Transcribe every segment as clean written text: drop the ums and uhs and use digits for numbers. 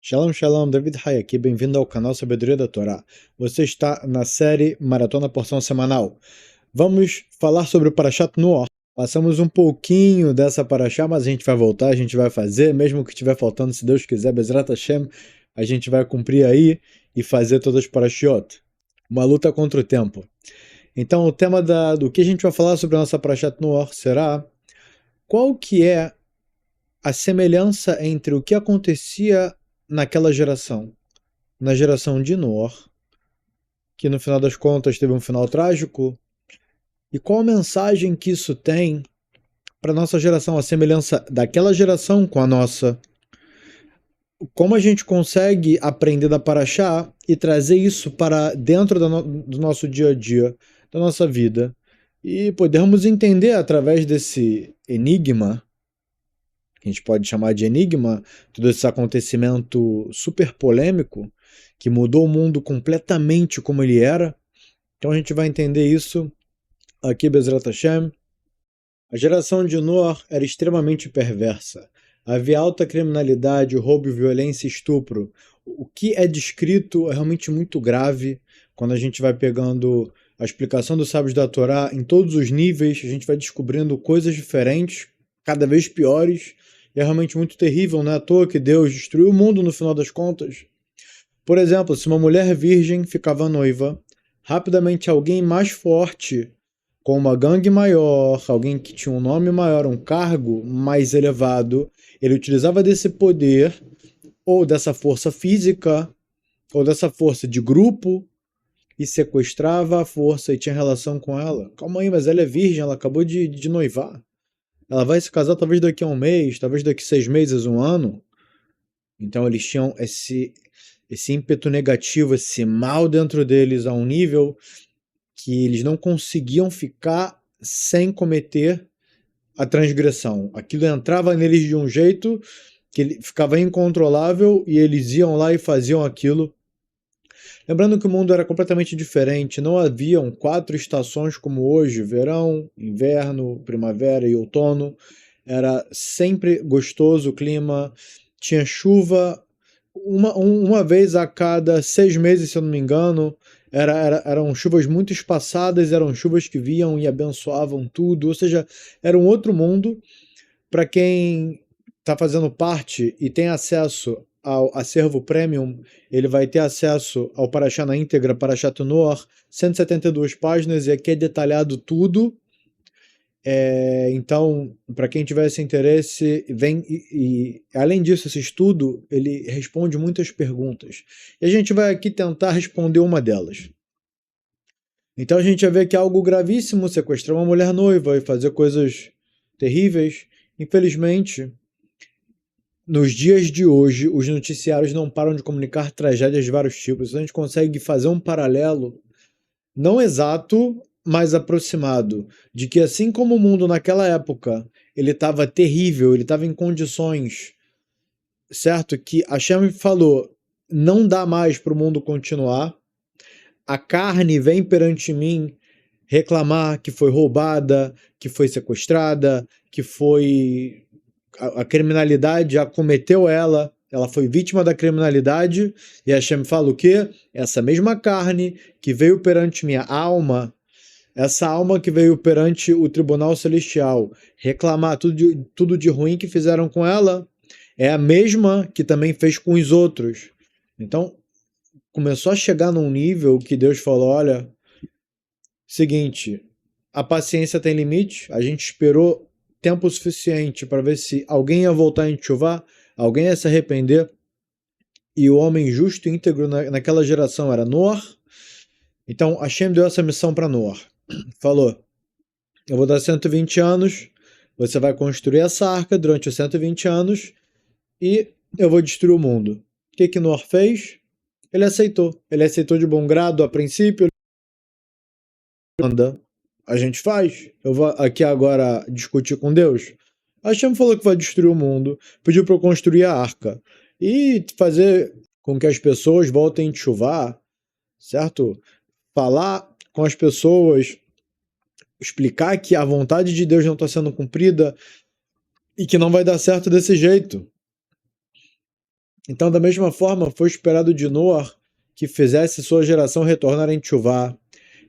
Shalom, shalom, David Hay aqui, bem-vindo ao canal Sabedoria da Torá. Você está na série Maratona Porção Semanal. Vamos falar sobre o Parashat Noach. Passamos um pouquinho dessa Parashá, mas a gente vai voltar, a gente vai fazer, mesmo que estiver faltando, se Deus quiser, Bezrat Hashem, a gente vai cumprir aí e fazer todas as Parashiot. Uma luta contra o tempo. Então, o tema do que a gente vai falar sobre a nossa Parashat Noach será qual que é a semelhança entre o que acontecia naquela geração, na geração de Noach, que no final das contas teve um final trágico, e qual a mensagem que isso tem para nossa geração, a semelhança daquela geração com a nossa. Como a gente consegue aprender da Paraxá e trazer isso para dentro do nosso dia a dia, da nossa vida, e podermos entender através desse enigma, que a gente pode chamar de enigma, todo esse acontecimento super polêmico, que mudou o mundo completamente como ele era. Então a gente vai entender isso aqui, Bezrat Hashem. A geração de Noach era extremamente perversa. Havia alta criminalidade, roubo, violência e estupro. O que é descrito é realmente muito grave. Quando a gente vai pegando a explicação dos sábios da Torá em todos os níveis, a gente vai descobrindo coisas diferentes, cada vez piores. E é realmente muito terrível, não é à toa que Deus destruiu o mundo no final das contas. Por exemplo, se uma mulher virgem ficava noiva, rapidamente alguém mais forte, com uma gangue maior, alguém que tinha um nome maior, um cargo mais elevado, ele utilizava desse poder, ou dessa força física, ou dessa força de grupo, e sequestrava a força e tinha relação com ela. Calma aí, mas ela é virgem, ela acabou de noivar. Ela vai se casar talvez daqui a um mês, talvez daqui a 6 meses, um ano. Então eles tinham esse ímpeto negativo, esse mal dentro deles a um nível que eles não conseguiam ficar sem cometer a transgressão. Aquilo entrava neles de um jeito que ele ficava incontrolável e eles iam lá e faziam aquilo. Lembrando que o mundo era completamente diferente, não haviam 4 estações como hoje, verão, inverno, primavera e outono. Era sempre gostoso o clima, tinha chuva uma vez a cada 6 meses, se eu não me engano. Eram chuvas muito espaçadas, eram chuvas que vinham e abençoavam tudo, ou seja, era um outro mundo. Para quem está fazendo parte e tem acesso ao acervo premium, ele vai ter acesso ao Parashá na íntegra, Parashat Noach, 172 páginas, e aqui é detalhado tudo. Então, para quem tiver esse interesse, vem e além disso, esse estudo, ele responde muitas perguntas. E a gente vai aqui tentar responder uma delas. Então a gente vai ver que é algo gravíssimo sequestrar uma mulher noiva e fazer coisas terríveis. Infelizmente, nos dias de hoje, os noticiários não param de comunicar tragédias de vários tipos. A gente consegue fazer um paralelo, não exato, mas aproximado, de que assim como o mundo naquela época, ele estava terrível, ele estava em condições, certo? Que a Hashem falou, não dá mais para o mundo continuar, a carne vem perante mim reclamar que foi roubada, que foi sequestrada, que foi a criminalidade acometeu ela foi vítima da criminalidade, e Hashem fala o quê? Essa mesma carne que veio perante minha alma, essa alma que veio perante o tribunal celestial reclamar tudo de ruim que fizeram com ela, é a mesma que também fez com os outros. Então, começou a chegar num nível que Deus falou, olha, seguinte, a paciência tem limite, a gente esperou tempo suficiente para ver se alguém ia voltar em Tchuvá, alguém ia se arrepender, e o homem justo e íntegro naquela geração era Noach. Então Hashem deu essa missão para Noach. Falou, eu vou dar 120 anos, você vai construir essa arca durante os 120 anos e eu vou destruir o mundo. O que Noach fez? Ele aceitou de bom grado a princípio. Manda, a gente faz. Eu vou aqui agora discutir com Deus. Hashem falou que vai destruir o mundo, pediu para eu construir a arca e fazer com que as pessoas voltem a chuvar, certo? Falar com as pessoas, explicar que a vontade de Deus não está sendo cumprida e que não vai dar certo desse jeito. Então, da mesma forma, foi esperado de Noar que fizesse sua geração retornar em Tchuvá,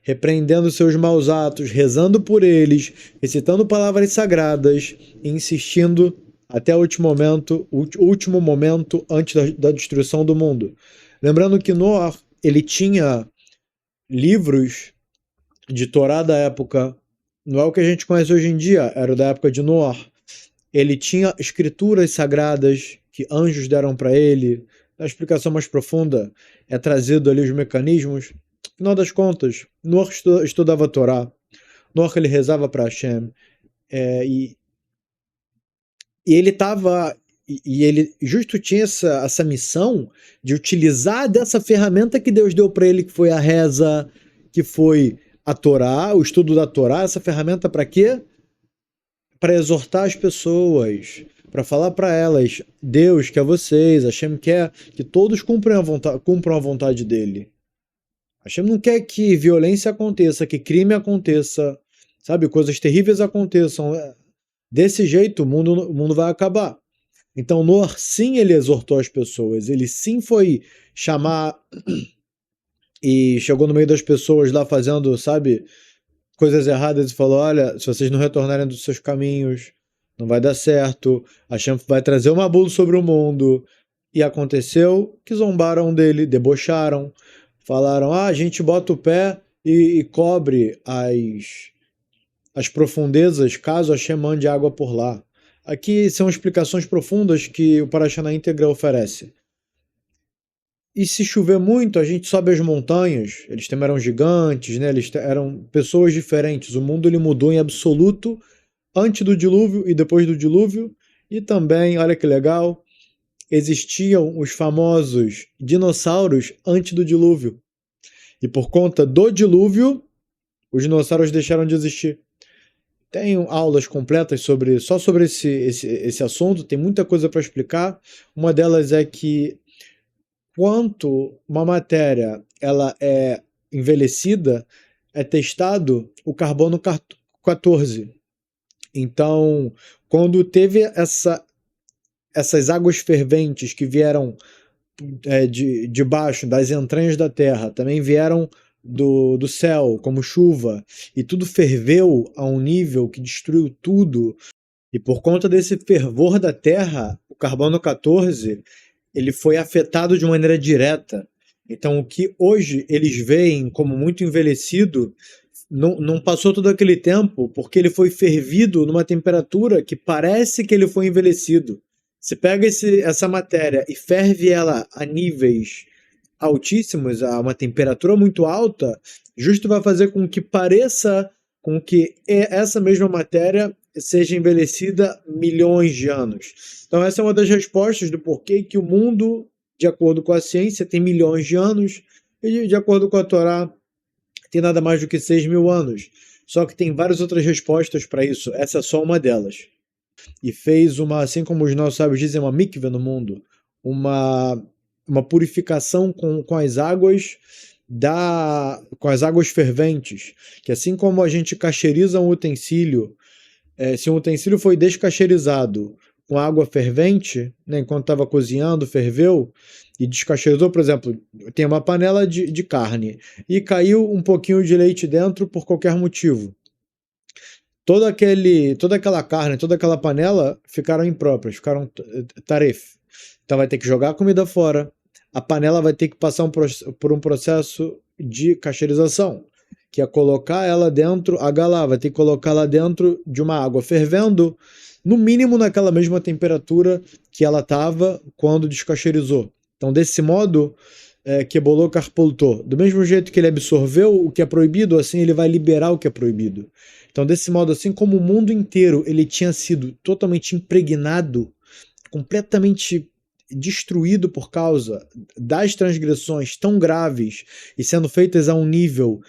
repreendendo seus maus atos, rezando por eles, recitando palavras sagradas e insistindo até o último momento antes da destruição do mundo. Lembrando que Noar, ele tinha livros de Torá da época, não é o que a gente conhece hoje em dia, era da época de Noar. Ele tinha escrituras sagradas que anjos deram para ele. A explicação mais profunda é trazido ali os mecanismos. No final das contas, Noach estudava a Torá. Noach ele rezava para Hashem. E ele estava... E ele justo tinha essa missão de utilizar dessa ferramenta que Deus deu para ele, que foi a reza, que foi a Torá, o estudo da Torá. Essa ferramenta para quê? Para exortar as pessoas, para falar para elas, Deus quer vocês, Hashem quer que todos cumpram a vontade dele. Hashem não quer que violência aconteça, que crime aconteça, sabe, coisas terríveis aconteçam. Desse jeito o mundo vai acabar. Então Noah sim, ele exortou as pessoas, ele sim foi chamar e chegou no meio das pessoas lá fazendo, sabe, coisas erradas e falou, olha, se vocês não retornarem dos seus caminhos, não vai dar certo, Hashem vai trazer uma bula sobre o mundo. E aconteceu que zombaram dele, debocharam, falaram, a gente bota o pé e cobre as profundezas caso Hashem mande água por lá. Aqui são explicações profundas que o Parashá na íntegra oferece. E se chover muito, a gente sobe as montanhas. Eles também eram gigantes, né? Eles eram pessoas diferentes. O mundo ele mudou em absoluto antes do dilúvio e depois do dilúvio. E também, olha que legal, existiam os famosos dinossauros antes do dilúvio. E por conta do dilúvio, os dinossauros deixaram de existir. Tenho aulas completas só sobre esse assunto, tem muita coisa para explicar. Uma delas é que quanto uma matéria ela é envelhecida, é testado o carbono 14. Então, quando teve essas águas ferventes que vieram de baixo, das entranhas da terra, também vieram do céu, como chuva, e tudo ferveu a um nível que destruiu tudo. E por conta desse fervor da terra, o carbono 14 ele foi afetado de maneira direta. Então, o que hoje eles veem como muito envelhecido não passou todo aquele tempo porque ele foi fervido numa temperatura que parece que ele foi envelhecido. Se pega essa matéria e ferve ela a níveis altíssimos, a uma temperatura muito alta, justo vai fazer com que pareça com que essa mesma matéria seja envelhecida milhões de anos. Então essa é uma das respostas do porquê que o mundo, de acordo com a ciência, tem milhões de anos e de acordo com a Torá tem nada mais do que 6.000 anos. Só que tem várias outras respostas para isso, essa é só uma delas. E fez assim como os nossos sábios dizem, uma mikveh no mundo, uma purificação com as águas com as águas ferventes, que assim como a gente cacheriza um utensílio, se um utensílio foi descacherizado com água fervente, né, enquanto estava cozinhando, ferveu, e descacherizou, por exemplo, tem uma panela de carne, e caiu um pouquinho de leite dentro por qualquer motivo. Toda aquela carne, toda aquela panela ficaram impróprias, ficaram taref. Então vai ter que jogar a comida fora, a panela vai ter que passar por um processo de cacherização, que é colocar ela dentro, a galá vai ter que colocar lá dentro de uma água fervendo, no mínimo naquela mesma temperatura que ela estava quando descacherizou. Então, desse modo, Kebolô carpultou. Do mesmo jeito que ele absorveu o que é proibido, assim ele vai liberar o que é proibido. Então, desse modo, assim como o mundo inteiro ele tinha sido totalmente impregnado, completamente destruído por causa das transgressões tão graves e sendo feitas a um nível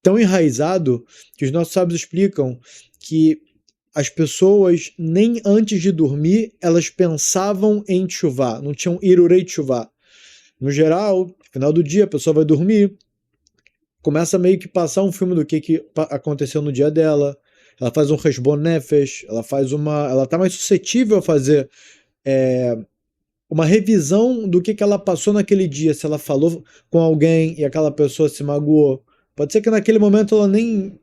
tão enraizado, que os nossos sábios explicam que as pessoas, nem antes de dormir, elas pensavam em tchuvá, não tinham irurei tchuvá. No geral, no final do dia, a pessoa vai dormir, começa a meio que passar um filme do que aconteceu no dia dela, ela faz um resbon nefesh, ela tá mais suscetível a fazer uma revisão do que ela passou naquele dia, se ela falou com alguém e aquela pessoa se magoou. Pode ser que naquele momento ela nem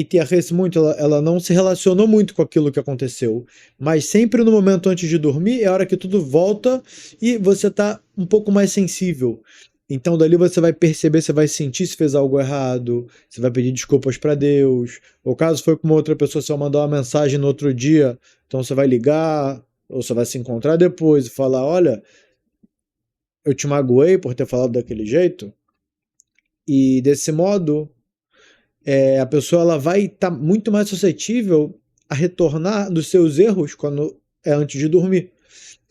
esse muito, ela não se relacionou muito com aquilo que aconteceu. Mas sempre no momento antes de dormir é a hora que tudo volta e você tá um pouco mais sensível. Então dali você vai perceber, você vai sentir se fez algo errado, você vai pedir desculpas para Deus. Ou caso foi com uma outra pessoa, você vai mandar uma mensagem no outro dia, então você vai ligar, ou você vai se encontrar depois e falar, olha, eu te magoei por ter falado daquele jeito. E desse modo, a pessoa ela vai estar muito mais suscetível a retornar dos seus erros quando é antes de dormir.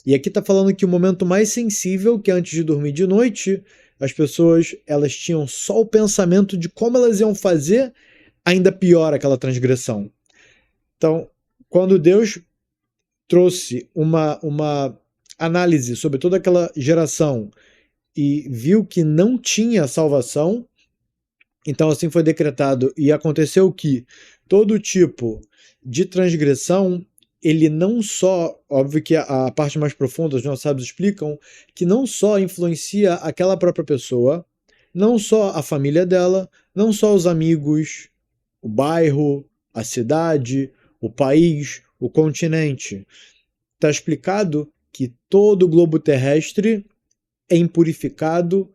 E aqui está falando que o momento mais sensível, que é antes de dormir de noite, as pessoas elas tinham só o pensamento de como elas iam fazer ainda pior aquela transgressão. Então, quando Deus trouxe uma análise sobre toda aquela geração e viu que não tinha salvação, então assim foi decretado, e aconteceu que todo tipo de transgressão, ele não só, óbvio que a parte mais profunda, os nossos sábios explicam, que não só influencia aquela própria pessoa, não só a família dela, não só os amigos, o bairro, a cidade, o país, o continente. Está explicado que todo o globo terrestre é impurificado,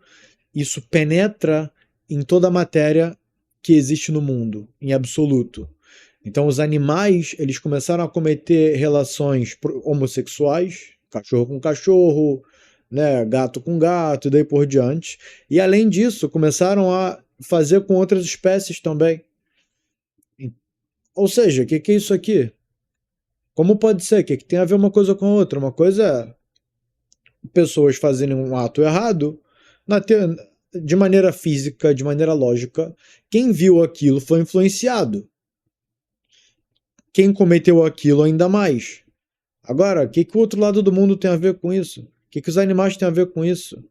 isso penetra em toda a matéria que existe no mundo, em absoluto. Então os animais, eles começaram a cometer relações homossexuais, cachorro com cachorro, né, gato com gato, e daí por diante. E além disso, começaram a fazer com outras espécies também. Ou seja, o que é isso aqui? Como pode ser? O que tem a ver uma coisa com a outra? Uma coisa é pessoas fazerem um ato errado de maneira física, de maneira lógica. Quem viu aquilo foi influenciado. Quem cometeu aquilo ainda mais. Agora, o que o outro lado do mundo tem a ver com isso? O que os animais têm a ver com isso?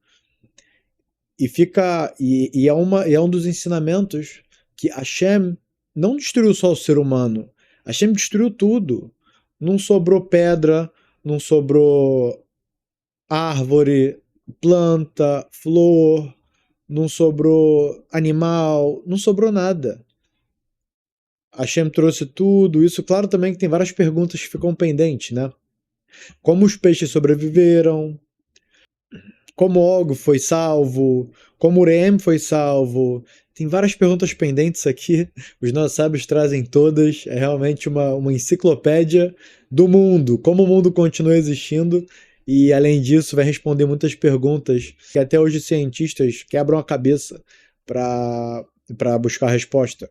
E é um dos ensinamentos que Hashem não destruiu só o ser humano. Hashem destruiu tudo. Não sobrou pedra, não sobrou árvore, planta, flor, não sobrou animal, não sobrou nada. Hashem trouxe tudo. Isso, claro, também que tem várias perguntas que ficam pendentes, né? Como os peixes sobreviveram, como Og foi salvo, como Urem foi salvo. Tem várias perguntas pendentes aqui. Os nossos sábios trazem todas. É realmente uma enciclopédia do mundo, como o mundo continua existindo. E, além disso, vai responder muitas perguntas que até hoje cientistas quebram a cabeça para buscar a resposta.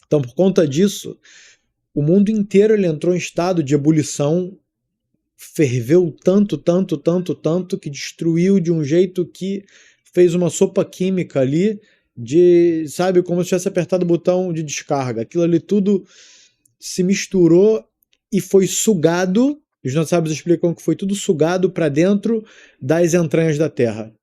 Então, por conta disso, o mundo inteiro ele entrou em estado de ebulição, ferveu tanto, que destruiu de um jeito que fez uma sopa química ali, sabe, como se tivesse apertado o botão de descarga. Aquilo ali tudo se misturou e foi sugado. Os nossos sábios explicam que foi tudo sugado para dentro das entranhas da Terra.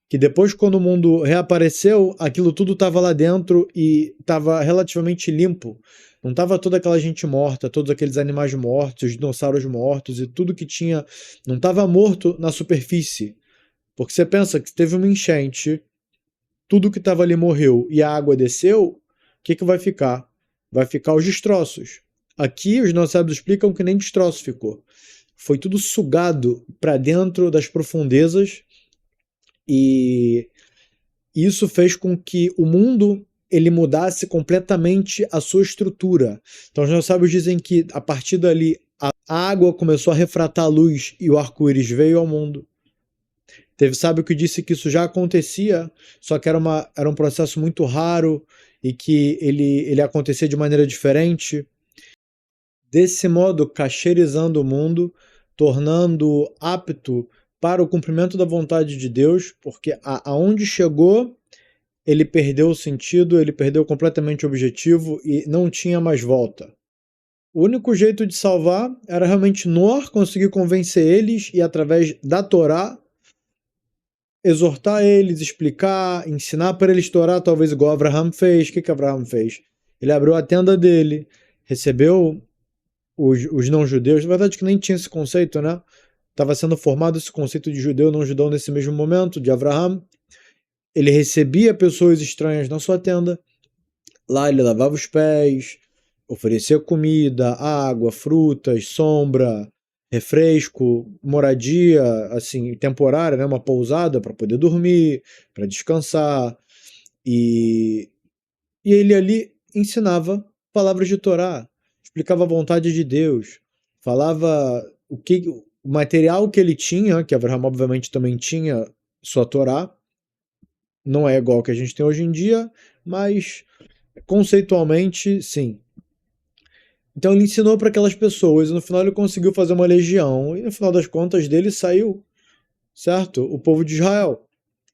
Que depois, quando o mundo reapareceu, aquilo tudo estava lá dentro e estava relativamente limpo. Não estava toda aquela gente morta, todos aqueles animais mortos, os dinossauros mortos e tudo que tinha. Não estava morto na superfície. Porque você pensa que teve uma enchente, tudo que estava ali morreu e a água desceu, o que vai ficar? Vai ficar os destroços. Aqui, os nossos sábios explicam que nem destroço ficou. Foi tudo sugado para dentro das profundezas. E isso fez com que o mundo ele mudasse completamente a sua estrutura. Então os nossos sábios dizem que a partir dali a água começou a refratar a luz e o arco-íris veio ao mundo. Teve sábio que disse que isso já acontecia, só que era um processo muito raro e que ele acontecia de maneira diferente. Desse modo, cacherizando o mundo, tornando apto para o cumprimento da vontade de Deus, porque aonde chegou, ele perdeu o sentido, ele perdeu completamente o objetivo e não tinha mais volta. O único jeito de salvar era realmente Noah conseguir convencer eles e, através da Torá, exortar eles, explicar, ensinar para eles Torá, talvez igual Abraham fez. O que Abraham fez? Ele abriu a tenda dele, recebeu os não-judeus, na verdade que nem tinha esse conceito, né? estava sendo formado esse conceito de judeu não judeu nesse mesmo momento, de Avraham. Ele recebia pessoas estranhas na sua tenda. Lá ele lavava os pés, oferecia comida, água, frutas, sombra, refresco, moradia, assim, temporária, né, uma pousada para poder dormir, para descansar. E ele ali ensinava palavras de Torá, explicava a vontade de Deus, falava o material que ele tinha, que Abraão obviamente também tinha sua Torá, não é igual ao que a gente tem hoje em dia, mas conceitualmente, sim. Então ele ensinou para aquelas pessoas, e no final ele conseguiu fazer uma legião, e no final das contas dele saiu, certo? O povo de Israel.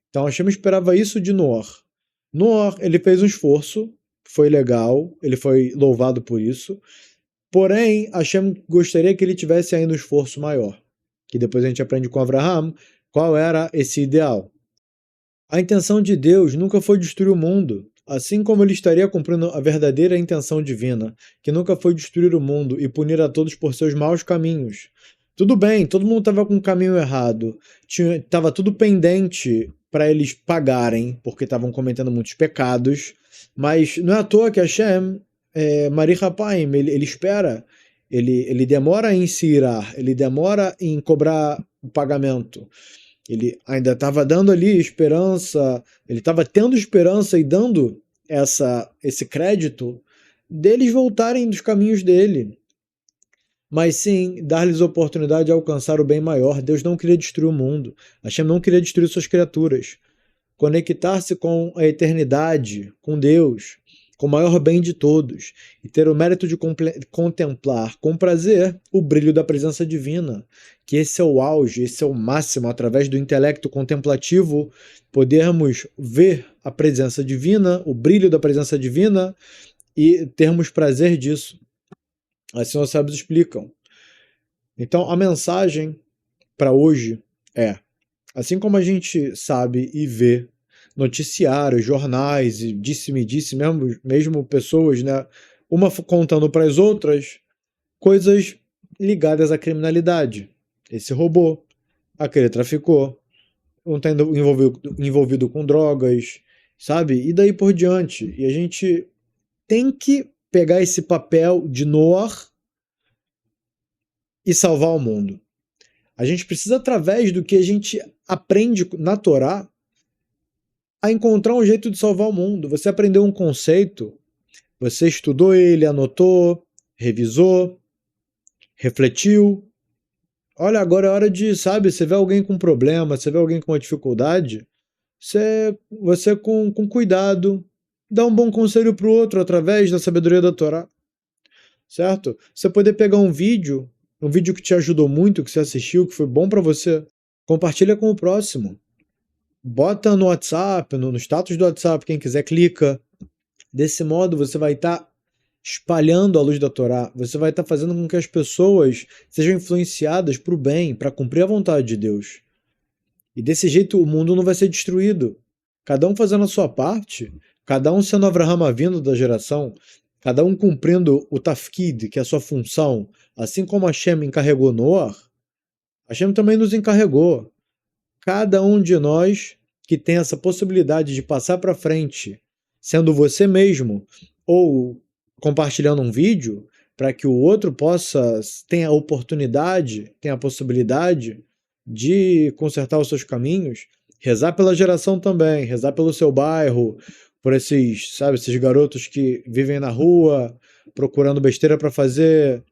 Então Hashem esperava isso de Noar. Noar, ele fez um esforço, foi legal, ele foi louvado por isso, porém Hashem gostaria que ele tivesse ainda um esforço maior, que depois a gente aprende com Abraham qual era esse ideal. A intenção de Deus nunca foi destruir o mundo, assim como ele estaria cumprindo a verdadeira intenção divina, que nunca foi destruir o mundo e punir a todos por seus maus caminhos. Tudo bem, todo mundo estava com o caminho errado, estava tudo pendente para eles pagarem, porque estavam cometendo muitos pecados, mas não é à toa que Hashem, Mari Hapaim, ele espera, ele demora em se irar, ele demora em cobrar o pagamento. Ele ainda estava dando ali esperança, ele estava tendo esperança e dando esse crédito deles voltarem dos caminhos dele. Mas sim, dar-lhes oportunidade de alcançar o bem maior. Deus não queria destruir o mundo. Hashem não queria destruir suas criaturas. Conectar-se com a eternidade, com Deus, com o maior bem de todos, e ter o mérito de contemplar com prazer o brilho da presença divina, que esse é o auge, esse é o máximo, através do intelecto contemplativo, podermos ver a presença divina, o brilho da presença divina, e termos prazer disso. Assim os sábios explicam. Então, a mensagem para hoje é: assim como a gente sabe e vê noticiários, jornais, e disse-me-disse, mesmo pessoas, né, uma contando para as outras, coisas ligadas à criminalidade. Esse roubou, aquele traficou, um está envolvido com drogas, sabe? E daí por diante. E a gente tem que pegar esse papel de Noar e salvar o mundo. A gente precisa, através do que a gente aprende na Torá, a encontrar um jeito de salvar o mundo. Você aprendeu um conceito, você estudou ele, anotou, revisou, refletiu. Olha, agora é hora de, sabe, você vê alguém com problema, você vê alguém com uma dificuldade, você com cuidado, dá um bom conselho para o outro através da sabedoria da Torá. Certo? Você poder pegar um vídeo que te ajudou muito, que você assistiu, que foi bom para você, compartilha com o próximo. Bota no WhatsApp, no status do WhatsApp, quem quiser clica. Desse modo você vai estar espalhando a luz da Torá, você vai estar fazendo com que as pessoas sejam influenciadas para o bem, para cumprir a vontade de Deus. E desse jeito o mundo não vai ser destruído. Cada um fazendo a sua parte, cada um sendo Avraham Avinu da geração, cada um cumprindo o tafkid, que é a sua função, assim como Hashem encarregou Noar, Hashem também nos encarregou. Cada um de nós que tem essa possibilidade de passar para frente, sendo você mesmo, ou compartilhando um vídeo, para que o outro tenha a oportunidade, tenha a possibilidade de consertar os seus caminhos, rezar pela geração também, rezar pelo seu bairro, por esses garotos que vivem na rua, procurando besteira para fazer,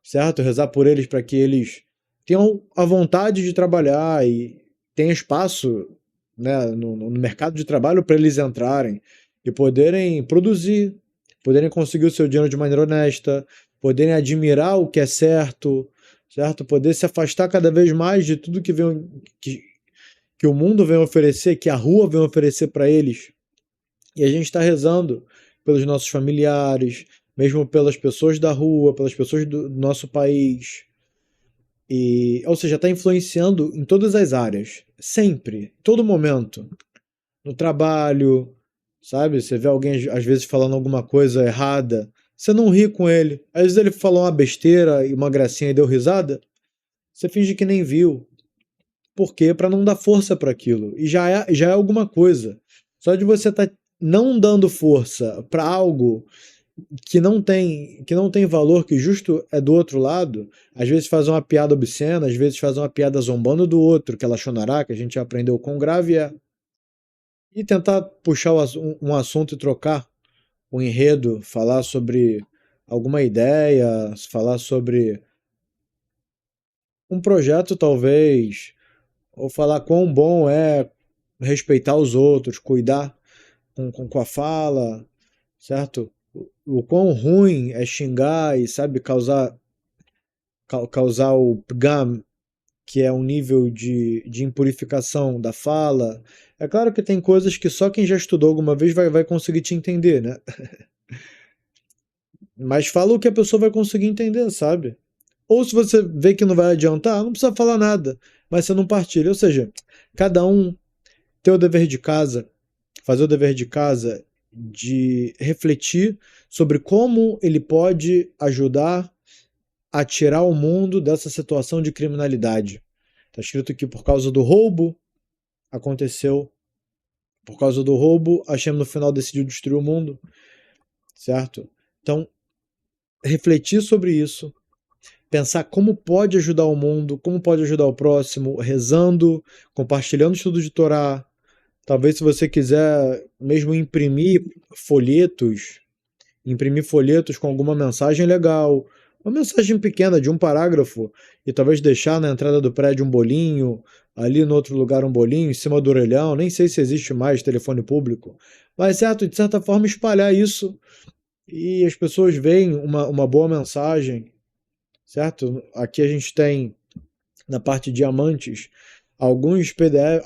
certo? Rezar por eles para que eles tenham a vontade de trabalhar e tenham espaço, né, no mercado de trabalho para eles entrarem e poderem produzir, poderem conseguir o seu dinheiro de maneira honesta, poderem admirar o que é certo, Poder se afastar cada vez mais de tudo que o mundo vem oferecer, que a rua vem oferecer para eles. E a gente está rezando pelos nossos familiares, mesmo pelas pessoas da rua, pelas pessoas do nosso país. Ou seja, está influenciando em todas as áreas, sempre, todo momento. No trabalho, sabe? Você vê alguém, às vezes, falando alguma coisa errada, você não ri com ele. Às vezes ele falou uma besteira e uma gracinha e deu risada. você finge que nem viu. Por quê? Para não dar força para aquilo. E já é alguma coisa. Só de você estar não dando força para algo que não tem valor, que justo é do outro lado, às vezes faz uma piada obscena, às vezes faz uma piada zombando do outro, que ela chonará, que a gente já aprendeu quão grave é. E tentar puxar um assunto e trocar o enredo, falar sobre alguma ideia, falar sobre um projeto talvez, ou falar quão bom é respeitar os outros, cuidar com a fala, certo? O quão ruim é xingar e, sabe, causar o pgam, que é um nível de impurificação da fala. É claro que tem coisas que só quem já estudou alguma vez vai conseguir te entender, né? Mas fala o que a pessoa vai conseguir entender, sabe? Ou se você vê que não vai adiantar, não precisa falar nada, mas você não partilha. Ou seja, cada um tem o dever de casa, fazer o dever de casa de refletir sobre como ele pode ajudar a tirar o mundo dessa situação de criminalidade. Está escrito que por causa do roubo aconteceu, por causa do roubo, Hashem no final decidiu destruir o mundo, certo? Então, refletir sobre isso, pensar como pode ajudar o mundo, como pode ajudar o próximo, rezando, compartilhando estudo de Torá. Talvez se você quiser mesmo imprimir folhetos com alguma mensagem legal, uma mensagem pequena de um parágrafo, e talvez deixar na entrada do prédio um bolinho, ali no outro lugar um bolinho, em cima do orelhão, nem sei se existe mais telefone público, mas certo, de certa forma espalhar isso, e as pessoas veem uma boa mensagem, certo? Aqui a gente tem, na parte de diamantes, alguns PDF,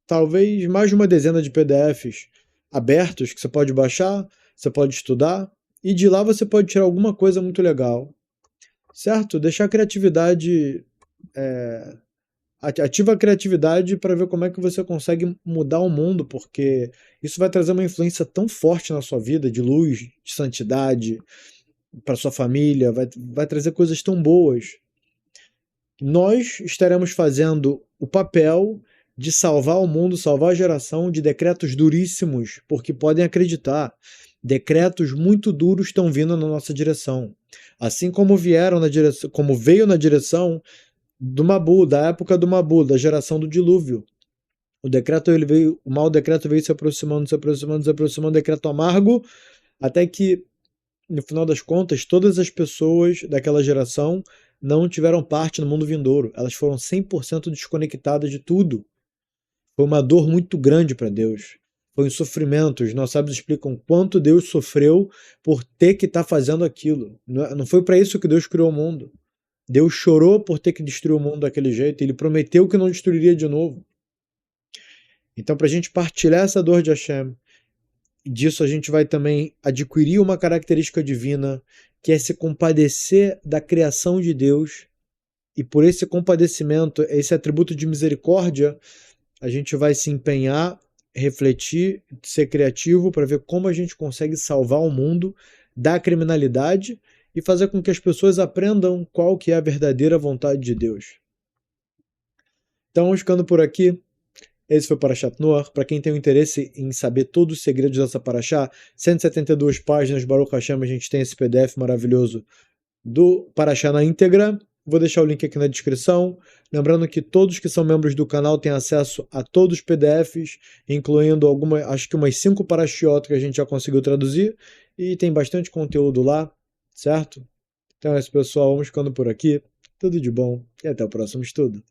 talvez mais de uma dezena de PDFs abertos que você pode baixar, você pode estudar, e de lá você pode tirar alguma coisa muito legal, certo? Deixar a criatividade, ativa a criatividade para ver como é que você consegue mudar o mundo, porque isso vai trazer uma influência tão forte na sua vida, de luz, de santidade, para sua família, vai trazer coisas tão boas. Nós estaremos fazendo o papel de salvar o mundo, salvar a geração de decretos duríssimos, porque podem acreditar, decretos muito duros estão vindo na nossa direção. Assim como vieram na direção, como veio na direção do Mabu, da época do Mabu, da geração do dilúvio. O mau decreto veio se aproximando, se aproximando, se aproximando, decreto amargo, até que no final das contas, todas as pessoas daquela geração não tiveram parte no mundo vindouro. Elas foram 100% desconectadas de tudo. Foi uma dor muito grande para Deus. Foi um sofrimento. Os nossos sábios explicam quanto Deus sofreu por ter que estar fazendo aquilo. Não foi para isso que Deus criou o mundo. Deus chorou por ter que destruir o mundo daquele jeito. Ele prometeu que não destruiria de novo. Então, para a gente partilhar essa dor de Hashem, disso a gente vai também adquirir uma característica divina, que é se compadecer da criação de Deus, e por esse compadecimento, esse atributo de misericórdia, a gente vai se empenhar, refletir, ser criativo para ver como a gente consegue salvar o mundo da criminalidade e fazer com que as pessoas aprendam qual que é a verdadeira vontade de Deus. Então, vamos ficando por aqui. Esse foi o Parashat Noach. Para quem tem um interesse em saber todos os segredos dessa Parashá, 172 páginas, Baruch Hashem, a gente tem esse PDF maravilhoso do Parashá na íntegra. Vou deixar o link aqui na descrição. Lembrando que todos que são membros do canal têm acesso a todos os PDFs, incluindo acho que umas 5 parashiot que a gente já conseguiu traduzir, e tem bastante conteúdo lá, certo? Então é isso, pessoal. Vamos ficando por aqui. Tudo de bom e até o próximo estudo.